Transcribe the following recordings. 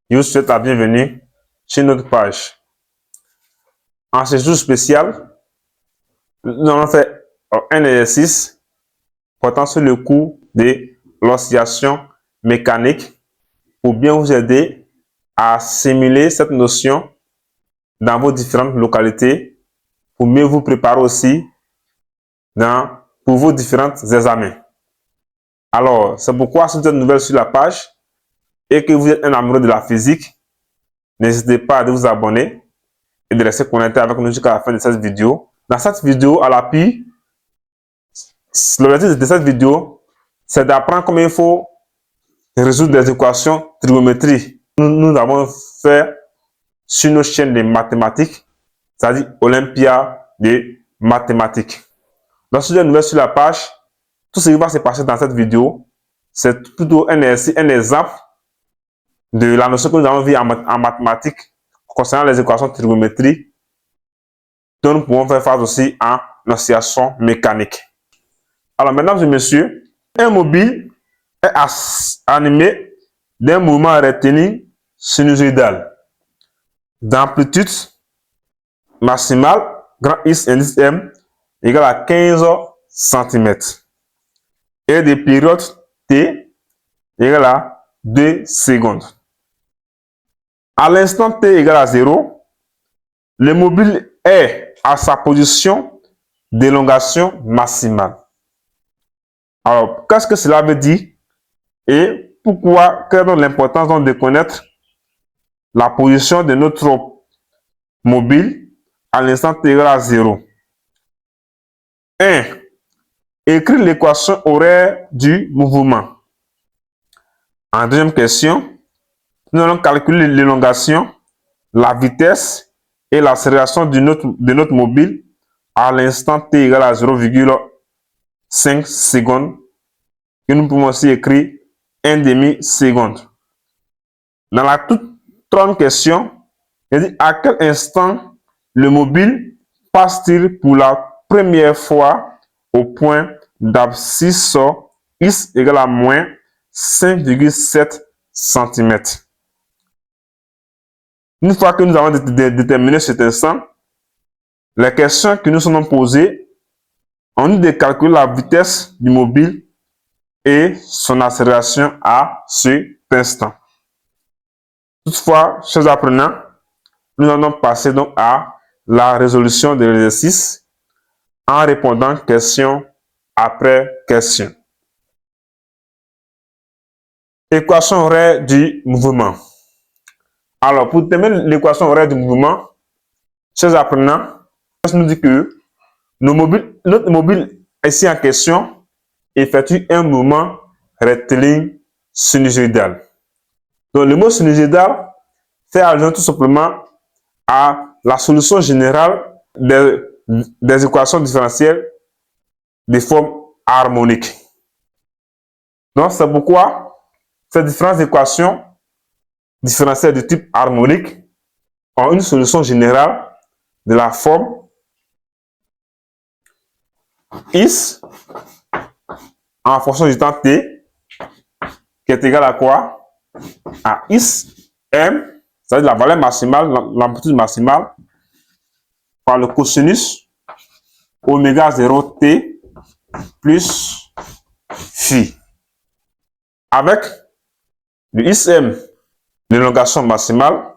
Je vous souhaite la bienvenue sur notre page. En ce jour spécial, nous allons faire un exercice portant sur le cours de l'oscillation mécanique pour bien vous aider à assimiler cette notion dans vos différentes localités pour mieux vous préparer aussi pour vos différents examens. Alors, c'est pourquoi si vous êtes nouvelle sur la page et que vous êtes un amoureux de la physique, n'hésitez pas à vous abonner et de rester connecté avec nous jusqu'à la fin de cette vidéo. Dans cette vidéo, à l'appui, l'objectif de cette vidéo, c'est d'apprendre comment il faut résoudre des équations trigonométriques. Nous avons fait sur nos chaînes de mathématiques, c'est-à-dire Olympia de mathématiques. Donc, si vous êtes nouvelle sur la page, tout ce qui va se passer dans cette vidéo, c'est plutôt un exemple de la notion que nous avons vue en mathématiques concernant les équations trigonométriques dont nous pouvons faire face aussi en oscillation mécanique. Alors, mesdames et messieurs, un mobile est animé d'un mouvement rectiligne sinusoïdal d'amplitude maximale, grand X indice M, égale à 15 cm et de période T égale à 2 secondes. À l'instant T égale à 0, le mobile est à sa position d'élongation maximale. Alors, qu'est-ce que cela veut dire et pourquoi, quelle est l'importance de connaître la position de notre mobile à l'instant T égale à 0? 1. Écrire l'équation horaire du mouvement. En deuxième question, nous allons calculer l'élongation, la vitesse et l'accélération de notre mobile à l'instant T égale à 0,5 secondes, que nous pouvons aussi écrire 1 demi-seconde. Dans la toute troisième question, il dit à quel instant le mobile passe-t-il pour la première fois au point d'abscisse X égale à moins 5,7 cm. Une fois que nous avons déterminé cet instant, les questions qui nous sont posées, on nous de calculer la vitesse du mobile et son accélération à cet instant. Toutefois, chers apprenants, nous allons passer donc à la résolution de l'exercice en répondant question après question. Équation horaire du mouvement. Alors, pour déterminer l'équation horaire du mouvement, chers apprenants, nous dit que notre mobile ici en question effectue un mouvement rectiligne sinusoïdal. Donc, le mot sinusoïdal fait allusion tout simplement à la solution générale des équations différentielles de forme harmonique. Donc, c'est pourquoi ces différentes équations différentielles de type harmonique ont une solution générale de la forme X en fonction du temps T qui est égal à quoi? À X M, c'est-à-dire la valeur maximale, l'amplitude maximale, par le cosinus oméga 0 T plus phi. Avec le XM, l'élongation maximale,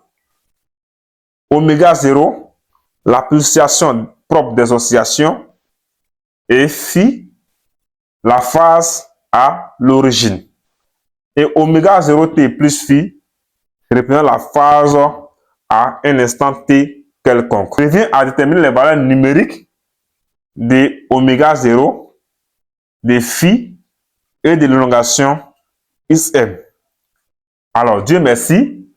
oméga 0, la pulsation propre des oscillations, et phi, la phase à l'origine. Et oméga 0t plus phi représente la phase à un instant t quelconque. On revient à déterminer les valeurs numériques de oméga 0, de phi et de l'élongation XM. Alors, Dieu merci,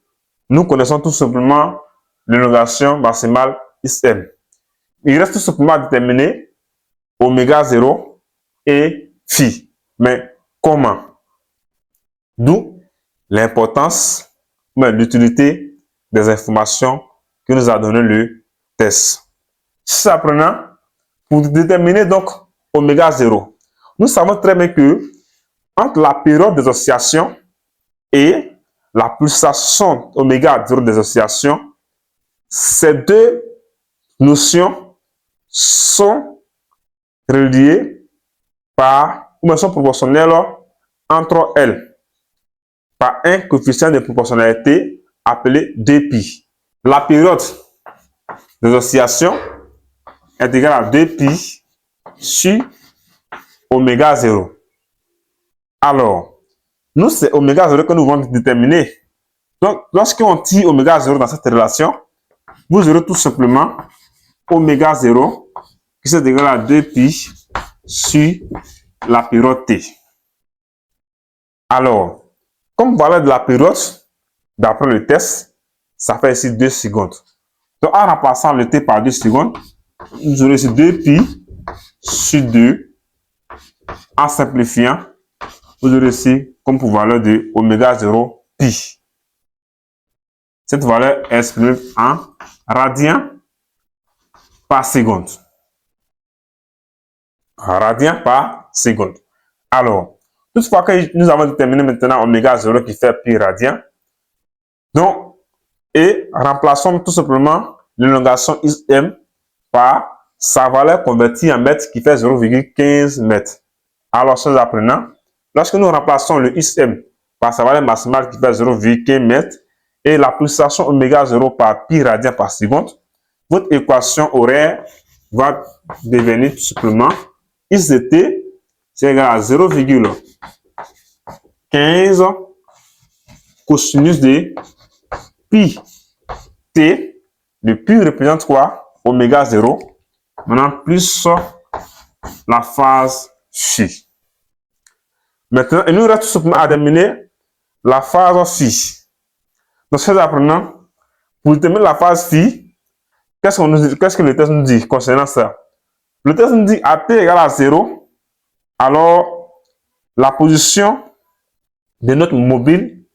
nous connaissons tout simplement l'élongation maximale XM. Il reste tout simplement à déterminer oméga 0 et phi. Mais comment? D'où l'importance, mais l'utilité des informations que nous a donné le test. Si apprenant, pour déterminer donc oméga 0, nous savons très bien que entre la période des oscillations et la pulsation oméga 0 des oscillations, ces deux notions sont reliées par, ou sont proportionnelles entre elles, par un coefficient de proportionnalité appelé 2π. La période des oscillations est égale à 2π sur oméga 0. Alors, nous, c'est oméga 0 que nous voulons déterminer. Donc, lorsqu'on tire oméga 0 dans cette relation, vous aurez tout simplement oméga 0 qui est égal à 2π sur la période t. Alors, comme valeur de la période, d'après le test, ça fait ici 2 secondes. Donc, en remplaçant le t par 2 secondes, vous aurez ici 2π sur 2. En simplifiant, vous aurez ici comme pour valeur de oméga 0 pi. Cette valeur est exprimée en radians par seconde. Radians par seconde. Alors, toutefois que nous avons déterminé maintenant oméga 0 qui fait pi radian, donc, et remplaçons tout simplement l'élongation IM par sa valeur convertie en mètres qui fait 0,15 mètres. Alors, chers apprenants, lorsque nous remplaçons le IM par sa valeur maximale qui fait 0,15 mètres et la pulsation oméga 0 par pi radian par seconde, votre équation horaire va devenir tout simplement X de t, c'est égal à 0,15 cosinus de pi t. Le pi représente quoi? Oméga 0. Maintenant, plus la phase phi. Maintenant, il nous reste tout simplement à déterminer la phase phi. Donc, chers apprenants, pour déterminer la phase phi, qu'est-ce que le test nous dit concernant ça? Le test nous dit à t égale à 0, alors la position de notre mobile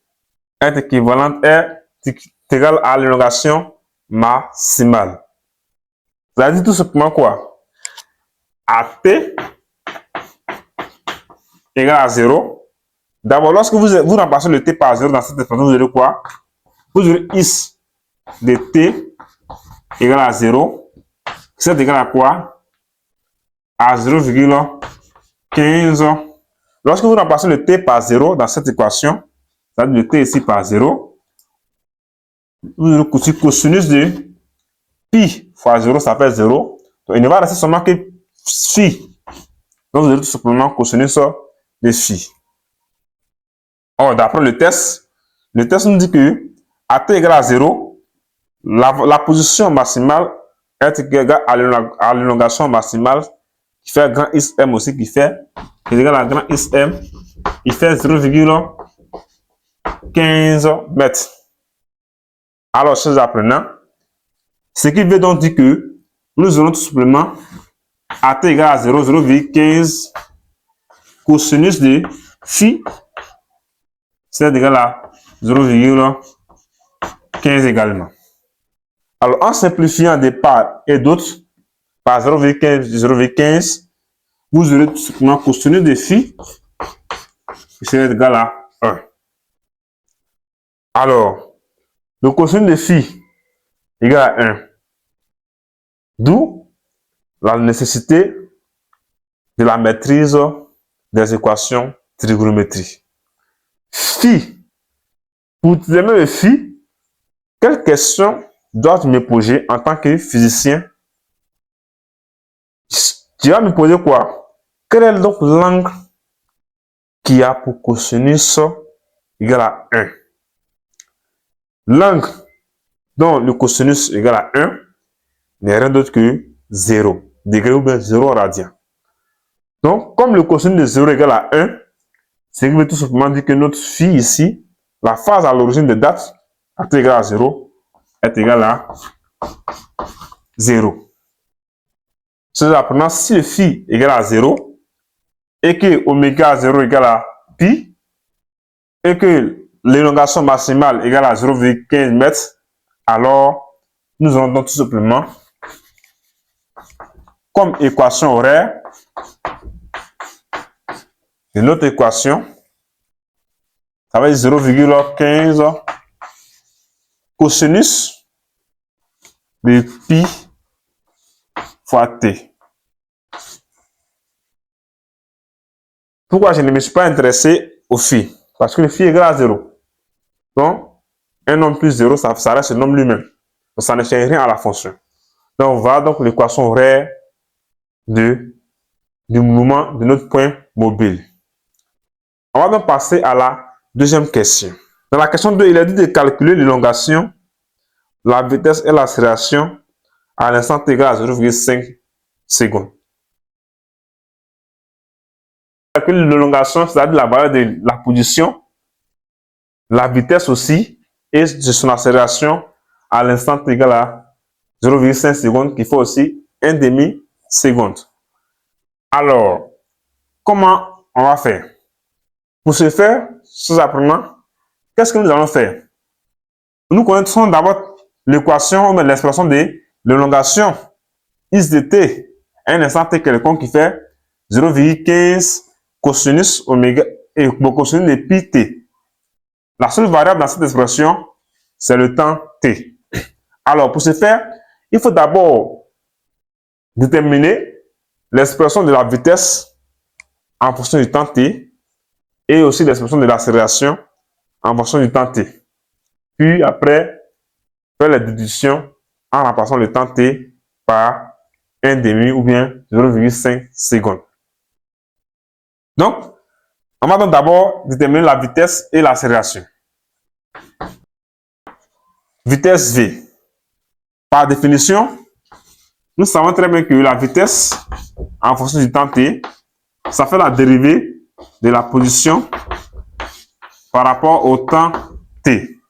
est équivalente, est égale à l'élongation maximale. Ça dit tout simplement quoi? À t égale à 0. D'abord, lorsque vous remplacez le t par 0 dans cette expression, vous aurez quoi? Vous aurez x de t égale à 0. C'est égal à quoi? À 0,15. Lorsque vous remplacez le t par 0 dans cette équation, c'est-à-dire le t ici par 0, vous aurez cosinus de pi fois 0, ça fait 0. Donc, il ne va rester seulement que phi. Donc, vous aurez tout simplement cosinus de phi. Or, d'après le test nous dit que à t égale à 0, la position maximale est égale à l'élongation maximale qui fait grand SM aussi, qui est égal à grand SM, il fait 0,15 mètres. Alors, chers apprenants, ce qui veut donc dire que nous aurons tout simplement à t égale à 0, 0,15 cosinus de phi, c'est égal à 0,15 également. Alors, en simplifiant des parts et d'autres par 0,15, vous aurez tout simplement cosinus de phi qui serait égal à 1. Alors, le cosinus de phi égale à 1. D'où la nécessité de la maîtrise des équations trigonométriques. Phi. Pour déterminer le phi, quelle question dois-je me poser en tant que physicien? Tu vas me poser quoi? Quel est donc l'angle qui a pour cosinus égal à 1? L'angle dont le cosinus égal à 1 n'est rien d'autre que 0 degré ou bien 0 radian. Donc, comme le cosinus de 0 égale à 1, ce qui veut tout simplement dire que notre phi ici, la phase à l'origine de date, à t égale à 0, est égale à 0. C'est apprenant si le phi égale à 0 et que oméga 0 égale à pi et que l'élongation maximale égale à 0,15 mètres, alors nous aurons donc tout simplement comme équation horaire de notre équation ça va être 0,15 cosinus de pi fois t. Pourquoi je ne me suis pas intéressé au phi? Parce que le phi est égal à 0. Donc, un nombre plus 0, ça reste le nombre lui-même. Donc, ça ne change rien à la fonction. Donc, voilà donc l'équation vraie du mouvement de notre point mobile. On va donc passer à la deuxième question. Dans la question 2, il est dit de calculer l'élongation, la vitesse et l'accélération à l'instant t égal à 0,5 secondes. Calculer l'élongation, c'est-à-dire la valeur de la position, la vitesse aussi, et de son accélération à l'instant t égal à 0,5 secondes, qui fait aussi 1 demi-seconde. Alors, comment on va faire? Pour ce faire, sous-apprenant, qu'est-ce que nous allons faire? Nous connaissons d'abord l'équation ou l'expression de l'élongation is de t à un instant t quelconque qui fait 0,15 cosinus oméga et cosinus de pi t. La seule variable dans cette expression, c'est le temps t. Alors, pour ce faire, il faut d'abord déterminer l'expression de la vitesse en fonction du temps t et aussi l'expression de l'accélération en fonction du temps t. Puis après, faire la déduction en remplaçant le temps t par 1 demi ou bien 0,5 secondes. Donc, on va donc d'abord déterminer la vitesse et l'accélération. Vitesse v. Par définition, nous savons très bien que la vitesse en fonction du temps t, ça fait la dérivée de la position par rapport au temps t.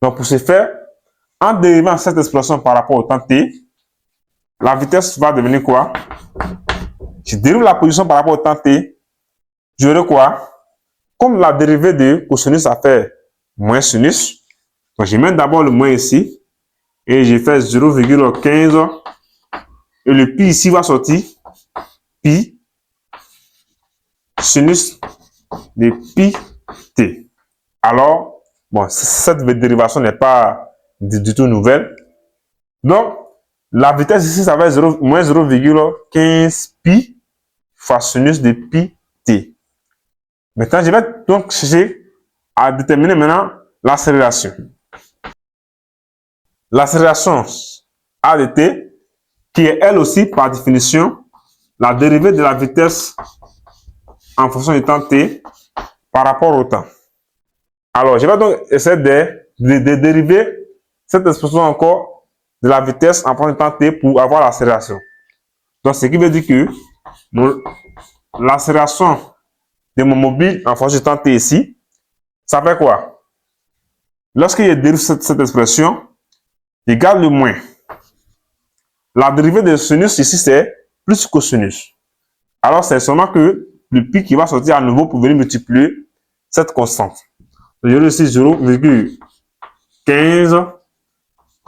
Donc, pour ce faire, en dérivant cette expression par rapport au temps t, la vitesse va devenir quoi? Je dérive la position par rapport au temps t, j'aurai quoi? Comme la dérivée de cosinus, ça fait moins sinus. Donc, je mets d'abord le moins ici et je fais 0,15 et le pi ici va sortir pi sinus de pi t. Alors, bon, cette dérivation n'est pas du tout nouvelle. Donc, la vitesse ici, ça va être moins 0,15 pi fois sinus de pi t. Maintenant, je vais donc chercher à déterminer maintenant l'accélération. L'accélération a de t, qui est elle aussi par définition la dérivée de la vitesse en fonction du temps t par rapport au temps. Alors, je vais donc essayer de dériver cette expression encore de la vitesse en fonction du temps t pour avoir l'accélération. Donc, ce qui veut dire que l'accélération de mon mobile en fonction du temps t ici, ça fait quoi? Lorsque je dérive cette expression, je garde le moins. La dérivée de sinus ici, c'est plus cosinus. Alors, c'est seulement que le pi qui va sortir à nouveau pour venir multiplier cette constante. Je vais ici 0,15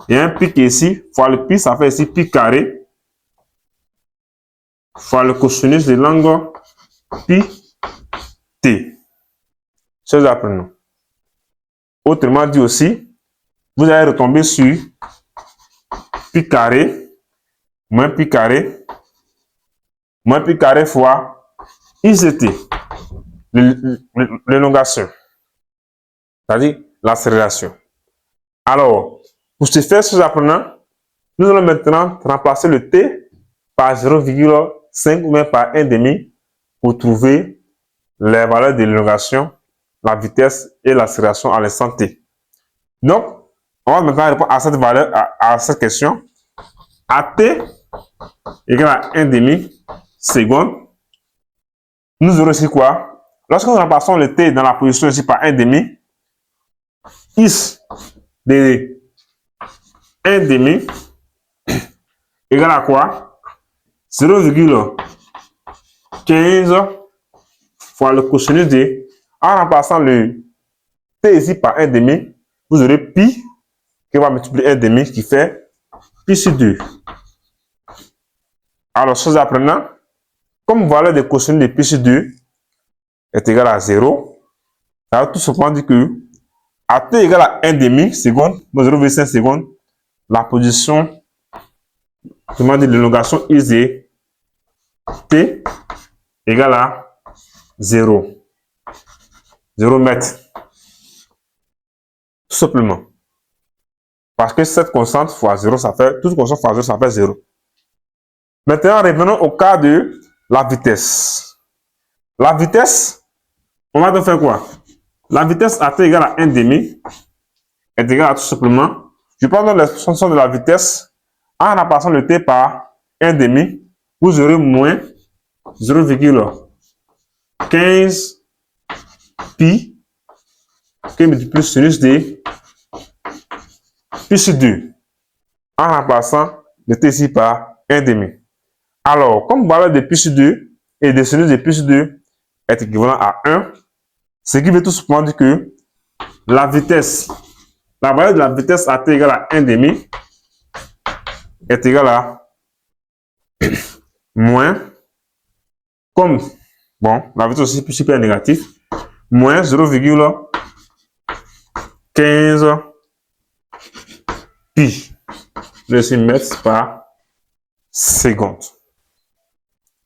et un pi qui est ici, fois le pi, ça fait ici pi carré, fois le cosinus de l'angle pi t. Chers apprenants. Autrement dit aussi, vous allez retomber sur pi carré moins pi carré fois is de t, l'élongation, c'est-à-dire l'accélération. Alors, pour ce faire, chers apprenants, nous allons maintenant remplacer le t par 0,5 ou même par 1 demi pour trouver les valeurs de l'élongation, la vitesse et l'accélération à l'instant t. Donc, on va maintenant répondre à cette valeur, à cette question. À t égale à 1 demi seconde, nous aurons ici quoi? Lorsque nous remplaçons le t dans la position ici par 1 demi, is de 1 demi égale à quoi? 0,15 fois le cosinus de. En remplaçant le t ici par 1 demi, vous aurez pi qui va multiplier 1 demi qui fait pi sur 2. Alors, chers apprenants, comme valeur de cosinus de pi sur 2 est égal à 0, Ça veut tout simplement dire que à t égale à 1 demi seconde, 0,5 secondes, la position, de l'élongation is de t égale à 0. 0 mètre. Tout simplement. Parce que cette constante fois 0, ça fait, toute constante fois 0, ça fait 0. Maintenant, revenons au cas de la vitesse. La vitesse, on va donc faire quoi? La vitesse à t égale à 1 demi est égale à tout simplement, je prends donc l'expression de la vitesse en remplaçant le t par 1 demi, vous aurez moins 0,15 pi qui multiplie sinus de pi sur 2 en remplaçant le t ici par 1 demi. Alors, comme valeur de pi sur 2 et de sinus de pi sur 2 est équivalent à 1, ce qui veut tout simplement dire que la vitesse, la valeur de la vitesse à t égale à 1 demi est égale à moins, comme, bon, la vitesse aussi super négative, moins 0,15 pi de mètres par seconde.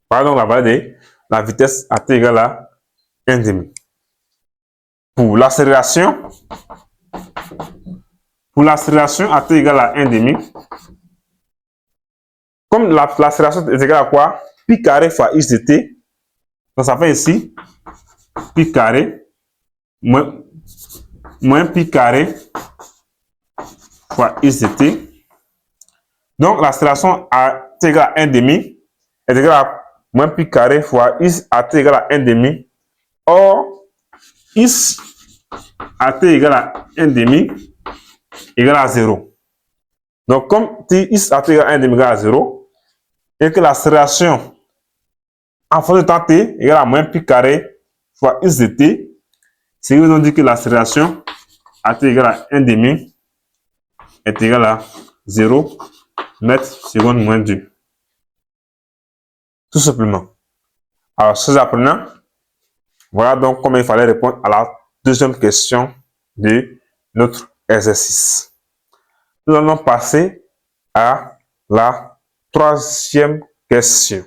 Pardon, la valeur de la vitesse à t égale à 1 demi. Pour l'accélération à t égale à 1 demi, comme l'accélération est égale à quoi? Pi carré fois x de t. Donc ça fait ici pi carré moins pi carré fois x de t. Donc l'accélération à t égale à 1 demi est égale à moins pi carré fois x à t égale à 1 demi. Or, x à t égale à 1 demi égale à 0. Donc comme x à t égale à 1 demi égale à 0, et que l'accélération en fonction de temps t égale à moins pi carré fois x de t, c'est qu'ils ont dit que l'accélération à t égale à 1 demi est égale à 0 mètres seconde moins 2. Tout simplement. Alors, chers apprenants, voilà donc comment il fallait répondre à la deuxième question de notre exercice. Nous allons passer à la troisième question.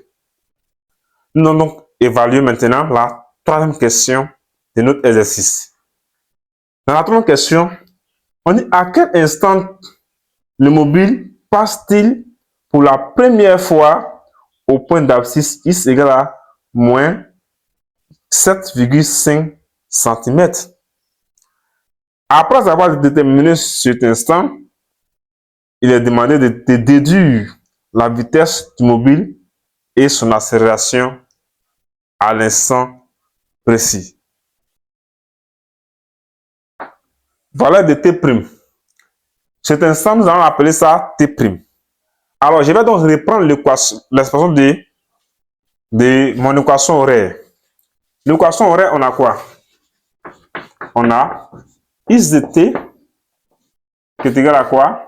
Nous allons donc évaluer maintenant la troisième question de notre exercice. Dans la troisième question, on dit à quel instant le mobile passe-t-il pour la première fois au point d'abscisse x égale à moins 7,5 cm. Après avoir déterminé cet instant, il est demandé de déduire la vitesse du mobile et son accélération à l'instant précis. Valeur de t'. Cet instant, nous allons appeler ça t'. Alors, je vais donc reprendre l'expression de mon équation horaire. L'équation horaire, on a quoi? On a x de t qui est égal à quoi?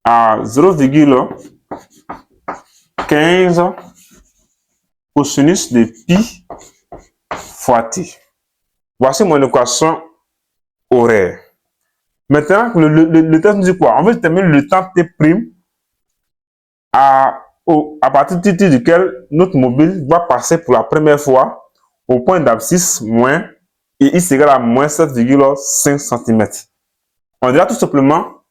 À 0,15 cosinus de pi fois t. Voici mon équation horaire. Maintenant, le test nous dit quoi? On veut déterminer le temps t' à partir du temps duquel notre mobile va passer pour la première fois au point d'abscisse moins et x égale à moins 7,5 cm. On dira tout simplement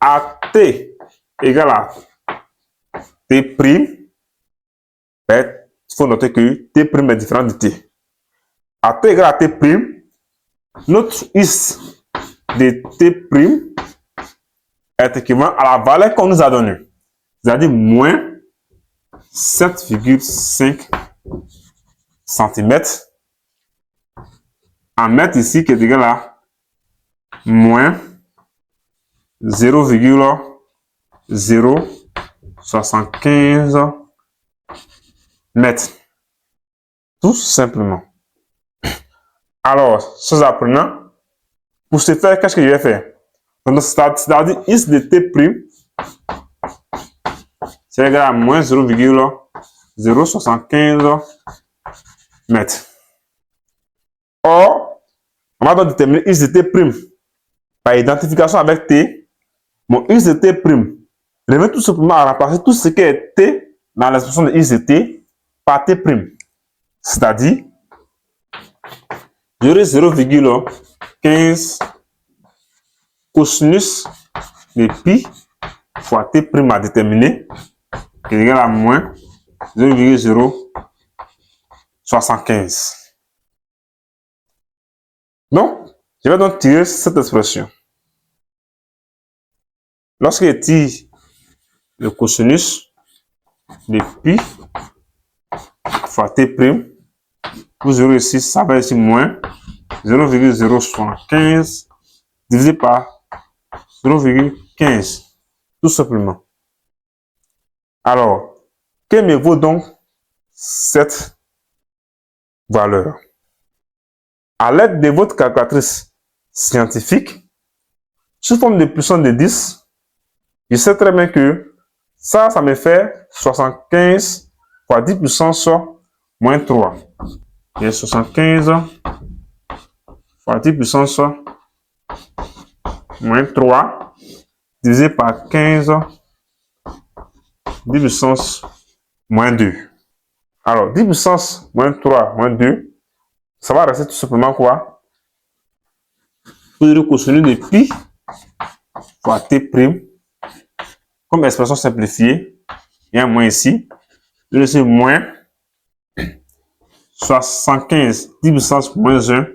à t égale à t', il faut noter que t' est différent de t. À t égale à t', notre x de t' est équivalent à la valeur qu'on nous a donnée, c'est-à-dire moins 7,5 cm en mètres ici qui est égal à moins 0,075 mètres. Tout simplement. Alors, chers apprenants, pour ce faire, qu'est-ce que je vais faire? C'est-à-dire x de t', c'est égal à moins 0,075 mètres. Or, On va donc déterminer x de t' par identification avec t. Mon x de t' revient tout simplement à remplacer tout ce qui est t dans l'expression de x de t par t'. C'est-à-dire, j'aurai 0,15 cosinus de pi fois t' à déterminer, qui est égal à moins 0,075. Donc, je vais donc tirer cette expression. Lorsque je tire le cosinus de pi fois t', vous aurez ici, ça va ici moins 0,075 divisé par 0,15, tout simplement. Alors, que me vaut donc cette valeur? À l'aide de votre calculatrice scientifique, sous forme de puissance de 10, je sais très bien que ça me fait 75 fois 10 puissance moins 3. Et 75 fois 10 puissance moins 3 divisé par 15 10 puissance moins 2. Alors, 10 puissance moins 3 moins 2, ça va rester tout simplement quoi? Pour le cosinus de pi fois t', comme expression simplifiée, il y a un moins ici, je laisse moins 75 10 puissance moins 1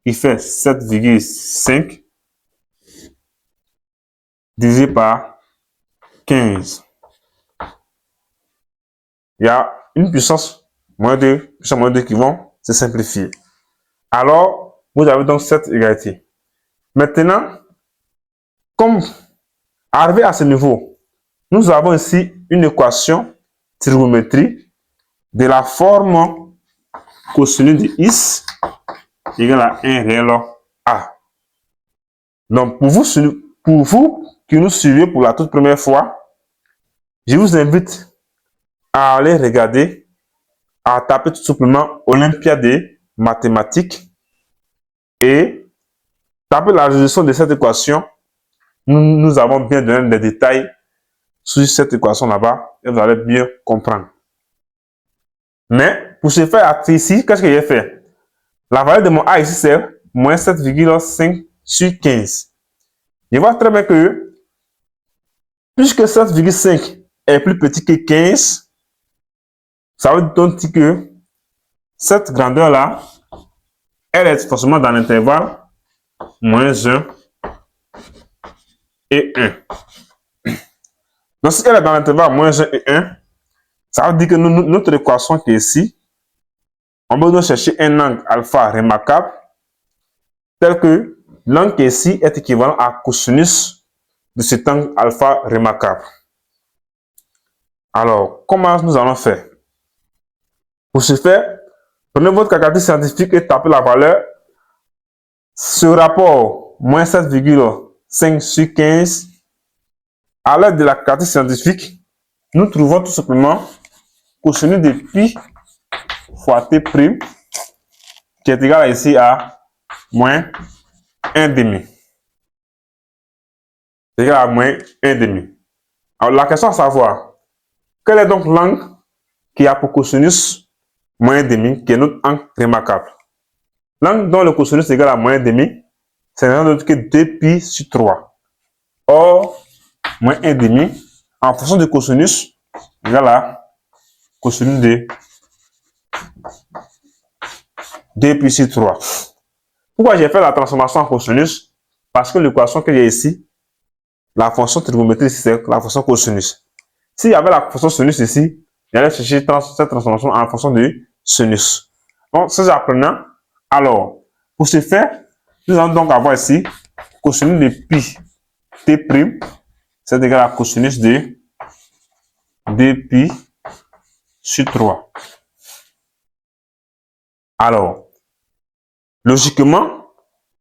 qui fait 7,5 divisé par 15. Il y a une puissance moins 2 qui vont se simplifier. Alors, vous avez donc cette égalité. Maintenant, comme arrivé à ce niveau, nous avons ici une équation trigonométrique de la forme cosinus de x égale à 1 réel a. Donc, pour vous qui nous suivez pour la toute première fois, je vous invite à aller regarder, à taper tout simplement Olympiade des mathématiques et taper la résolution de cette équation. Nous avons bien donné des détails sur cette équation là-bas et vous allez bien comprendre. Mais pour ce faire ici, qu'est-ce que j'ai fait? La valeur de mon a ici, c'est moins 7,5 sur 15. Je vois très bien que puisque 7,5 est plus petit que 15, ça veut donc dire que cette grandeur-là, elle est forcément dans l'intervalle moins 1 et 1. Donc, si elle est dans l'intervalle moins 1 et 1, ça veut dire que notre équation qui est ici, on peut donc chercher un angle alpha remarquable, tel que l'angle qui est ici est équivalent à cosinus de cet angle alpha remarquable. Alors, comment nous allons faire? Pour ce faire, prenez votre calculatrice scientifique et tapez la valeur. Ce rapport, moins 7,5 sur 15, à l'aide de la calculatrice scientifique, nous trouvons tout simplement cosinus de pi fois t', qui est égal ici à moins 1,5. C'est égal à moins 1,5. Alors, la question à savoir, quel est donc l'angle qui a pour cosinus moins 1,5, qui est notre angle remarquable? L'angle dont le cosinus est égal à moins 1,5, c'est rien d'autre que 2pi sur 3. Or, moins 1,5, en fonction de cosinus, égal à cosinus de 2pi sur 3. Pourquoi j'ai fait la transformation en cosinus? Parce que l'équation que j'ai ici, la fonction trigonométrique, c'est la fonction cosinus. S'il y avait la fonction sinus ici, j'allais chercher cette transformation en fonction de sinus. Donc, c'est apprenant. Alors, pour ce faire, nous allons donc avoir ici cosinus de pi t', c'est égal à cosinus de 2pi sur 3. Alors, logiquement,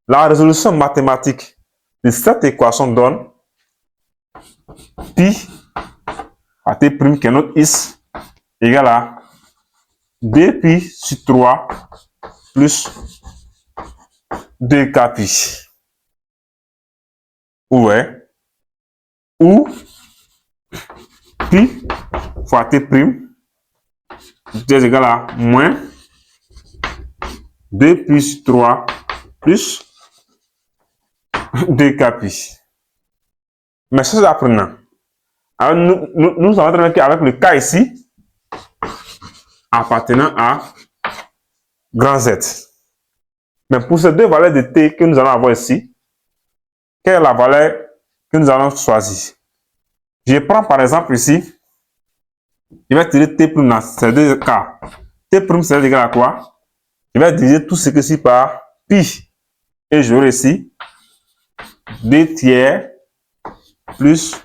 la résolution mathématique de cette équation donne pi à t', qui est notre x, égale à 2pi sur 3 plus 2k pi. Ouais. Ou pi fois t prime est égal à moins 2 plus 3 plus 2k pi. Mais ça, c'est apprenant. Alors, nous avons trouvé qu'avec le cas ici, appartenant à grand Z. Mais pour ces deux valeurs de t que nous allons avoir ici, quelle est la valeur que nous allons choisir? Je prends par exemple ici, je vais tirer t prime dans ces deux cas. T prime, c'est égal à quoi? Je vais diviser tout ce que ci par pi. Et j'aurai ici 2 tiers plus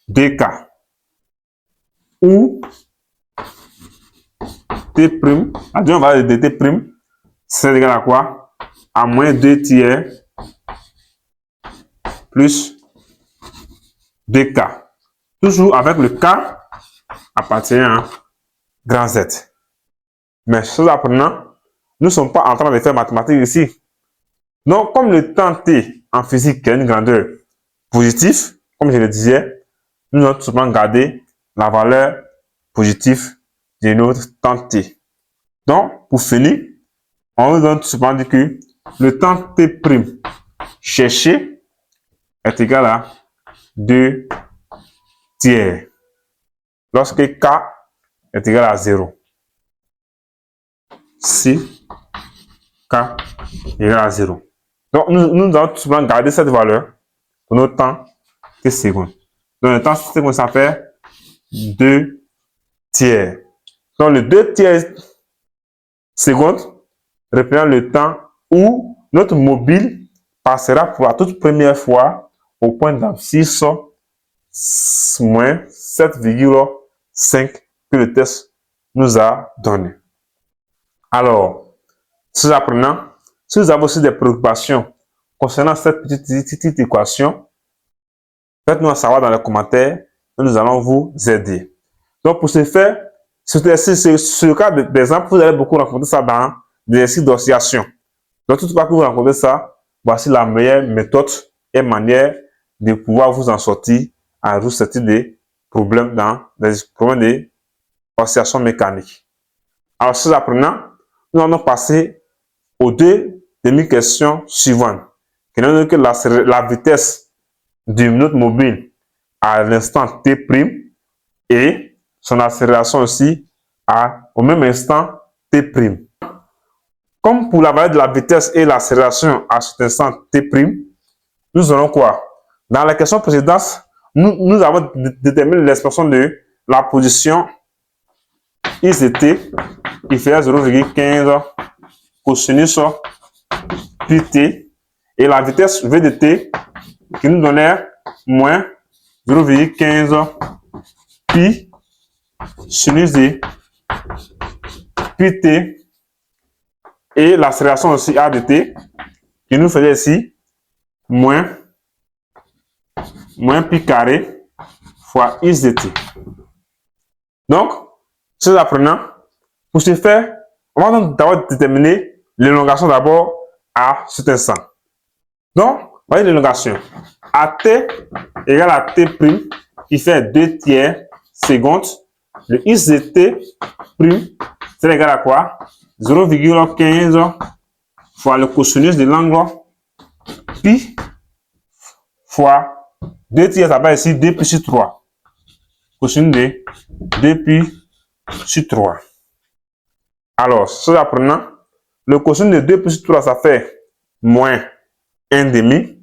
2k. Ou t prime, la deuxième valeur de t prime, c'est égal à quoi? À moins 2 tiers plus 2k. Toujours avec le k appartenant à grand Z. Mais chose apprenant, nous ne sommes pas en train de faire mathématiques ici. Donc, comme le temps t en physique est une grandeur positive, comme je le disais, nous allons tout simplement garder la valeur positive de notre temps t. Donc, pour finir, on nous donne tout simplement dire que le temps t prime cherché est égal à 2 tiers lorsque k est égal à 0. Si k est égal à 0. Donc, nous allons tout simplement garder cette valeur pour notre temps t secondes. Donc, le temps t secondes, ça fait 2 tiers. Donc, le 2 tiers secondes représente le temps où notre mobile passera pour la toute première fois au point d'abscisse moins 7,5 que le test nous a donné. Alors, ces apprenants, si vous avez aussi des préoccupations concernant cette petite équation, faites-nous savoir dans les commentaires et nous allons vous aider. Donc, pour ce faire, sur le cas d'exemple, vous allez beaucoup rencontrer ça dans des exercices d'oscillation. Donc, toute fois que vous rencontrez ça, voici la meilleure méthode et manière de pouvoir vous en sortir à résoudre ce type de problème dans des problèmes d'oscillation mécanique. Alors, ces apprenants, nous allons passer aux deux demi-questions suivantes, qui nous donnent que la vitesse de notre mobile à l'instant t' et son accélération aussi au même instant t'. Comme pour la valeur de la vitesse et l'accélération à cet instant t', nous aurons quoi? Dans la question précédente, nous avons déterminé l'expression de la position x de t qui fait 0,15 cosinus pi t et la vitesse v de t qui nous donnait moins 0,15 pi sinus de pi t et l'accélération aussi a de t qui nous faisait ici moins pi carré fois x de t. Donc, ces apprenants, pour ce faire, on va donc d'abord déterminer l'élongation d'abord à cet instant. Donc, voyez l'élongation. AT égale à t' qui fait 2 tiers secondes. Le x de t', c'est égal à quoi? 0,15 fois le cosinus de l'angle pi fois 2 tiers, ça va ici 2 pi sur 3. Cosinus de 2 pi sur 3. Alors, ce apprenant, le cosinus de 2 pi sur 3, ça fait moins 1,5.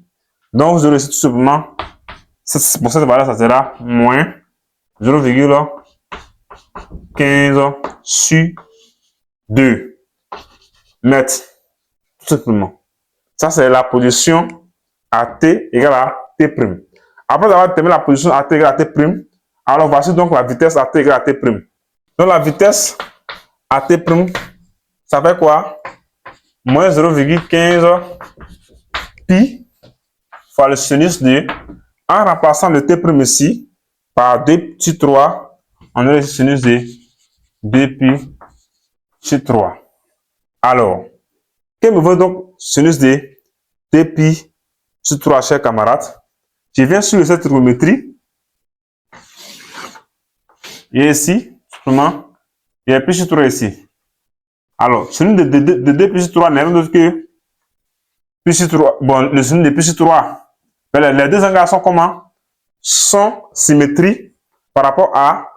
Donc, vous aurez ici tout simplement, pour cette valeur, ça sera moins 0,15 sur 2 mètres. Tout simplement. Ça, c'est la position à t égale à t'. Après avoir déterminé la position à t égale à t', alors voici donc la vitesse à t égale à t'. Donc, la vitesse à t', ça fait quoi? Moins 0,15 pi fois le sinus de, en remplaçant le t' ici par 2 sur 3, on a le sinus de 2 pi sur 3. Alors, Quel me vaut donc sinus de T sur 3, chers camarades? Je viens sur cette trigonométrie. Et ici, simplement, il y a pi sur 3 ici. Alors, sinus de pi sur 3 n'est rien d'autre que pi sur 3. Bon, le sinus de pi sur 3. Mais les deux angles sont comment? Sont symétriques par rapport à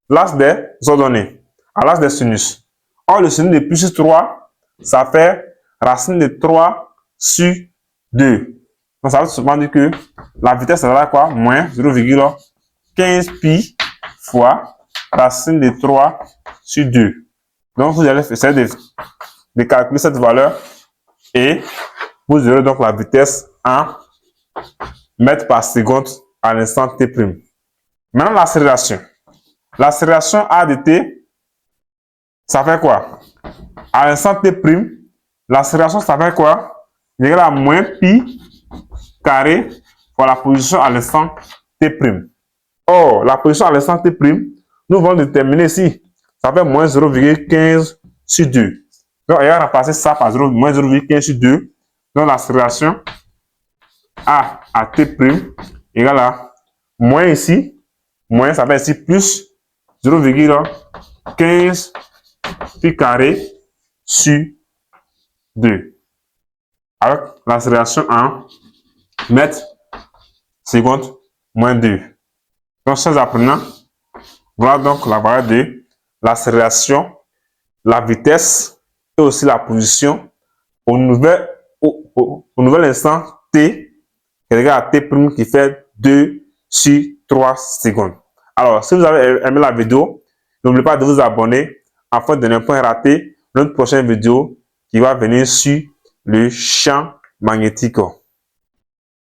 l'axe des ordonnées, à l'axe des sinus. Or, le sinus de pi sur 3, ça fait racine de 3 sur 2. Donc, ça veut souvent dire que la vitesse, ça va quoi? Moins 0,15 pi fois racine de 3 sur 2. Donc, vous allez essayer de calculer cette valeur et vous aurez donc la vitesse en mètres par seconde à l'instant t'. Maintenant, l'accélération. L'accélération A de t, ça fait quoi? À l'instant t', l'accélération, ça fait quoi? Égal à moins pi carré fois la position à l'instant t'. Or, la position à l'instant t', nous allons déterminer ici. Ça fait moins 0,15 sur 2. Donc, il va remplacer ça par moins 0,15 sur 2. Donc, l'accélération A à t' égale à moins ici, moins ça fait ici plus 0,15 pi carré sur 2. Avec l'accélération en mètres seconde moins 2. Donc, chers apprenants, voilà donc la valeur de l'accélération, la vitesse et aussi la position au nouvel instant t qui est égal à t' qui fait 2 sur 3 secondes. Alors, si vous avez aimé la vidéo, n'oubliez pas de vous abonner afin de ne pas rater notre prochaine vidéo qui va venir sur le champ magnétique.